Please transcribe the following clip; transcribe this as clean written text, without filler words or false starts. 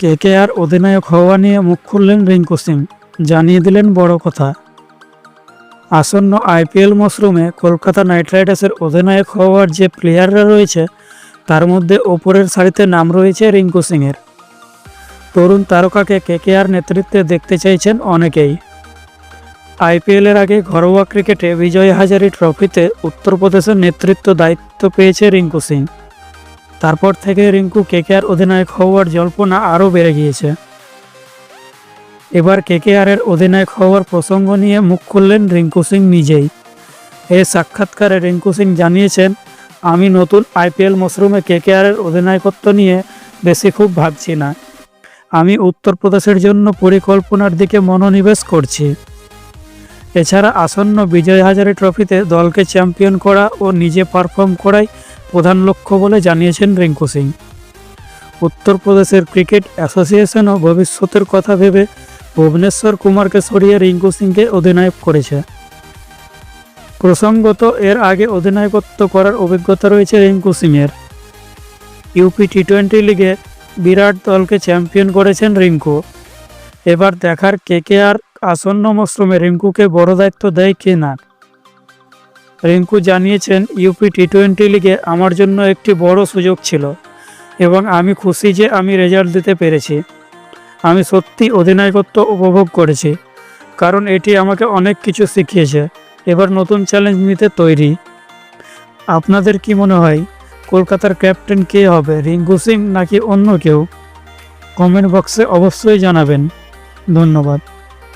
KKR অধিনায়ক হওয়া নিয়ে মুখ খুললেন রিঙ্কু সিং, জানিয়ে দিলেন বড় কথা। আসন্ন আইপিএল মরশুমে কলকাতা নাইট রাইডার্সের অধিনায়ক হওয়ার যে প্লেয়াররা রয়েছে তার মধ্যে ওপরের সারিতে নাম রয়েছে রিঙ্কু সিংয়ের। তরুণ তারকাকে কেকেআর নেতৃত্বে দেখতে চাইছেন অনেকেই। আইপিএলের আগে ঘরোয়া ক্রিকেটে বিজয় হাজারি ট্রফিতে উত্তরপ্রদেশের নেতৃত্ব দায়িত্ব পেয়েছে রিঙ্কু সিং। তারপর থেকে রিঙ্কু কেকেআর অধিনায়ক হওয়ার জল্পনা আরও বেড়ে গিয়েছে। এবার কেকেআরের অধিনায়ক হওয়ার প্রসঙ্গ নিয়ে মুখ খুললেন রিঙ্কু সিং নিজেই। এই সাক্ষাৎকারে রিঙ্কু সিং জানিয়েছেন, আমি নতুন আইপিএল মরশুমে কেকেআরের অধিনায়কত্ব নিয়ে বেশি খুব ভাবছি না। আমি উত্তরপ্রদেশের জন্য পরিকল্পনার দিকে মনোনিবেশ করছি। এছাড়া আসন্ন বিজয় হাজারে ট্রফিতে দলকে চ্যাম্পিয়ন করা ও নিজে পারফর্ম করাই প্রধান লক্ষ্য বলে জানিয়েছেন রিঙ্কু সিং। উত্তরপ্রদেশের ক্রিকেট অ্যাসোসিয়েশনও ভবিষ্যতের কথা ভেবে ভুবনেশ্বর কুমারকে সরিয়ে রিঙ্কু সিংকে অধিনায়ক করেছে। প্রসঙ্গত, এর আগে অধিনায়কত্ব করার অভিজ্ঞতা রয়েছে রিঙ্কু সিংয়ের। ইউপি টি-20 লিগে বিরাট দলকে চ্যাম্পিয়ন করেছেন রিঙ্কু। এবার দেখার কেকেআর আসন্ন মরশুমে রিঙ্কুকে বড় দায়িত্ব দেয় কি না। রিঙ্কু জানিয়েছেন, ইউপি টি-20 লিগে আমার জন্য একটি বড় সুযোগ ছিল এবং আমি খুশি যে আমি রেজাল্ট দিতে পেরেছি। আমি সত্যি অধিনায়কত্ব উপভোগ করেছি, কারণ এটি আমাকে অনেক কিছু শিখিয়েছে। এবার নতুন চ্যালেঞ্জ নিতে তৈরি। আপনাদের কি মনে হয়, কলকাতার ক্যাপ্টেন কে হবে, রিঙ্কু সিং নাকি অন্য কেউ? কমেন্ট বক্সে অবশ্যই জানাবেন। ধন্যবাদ।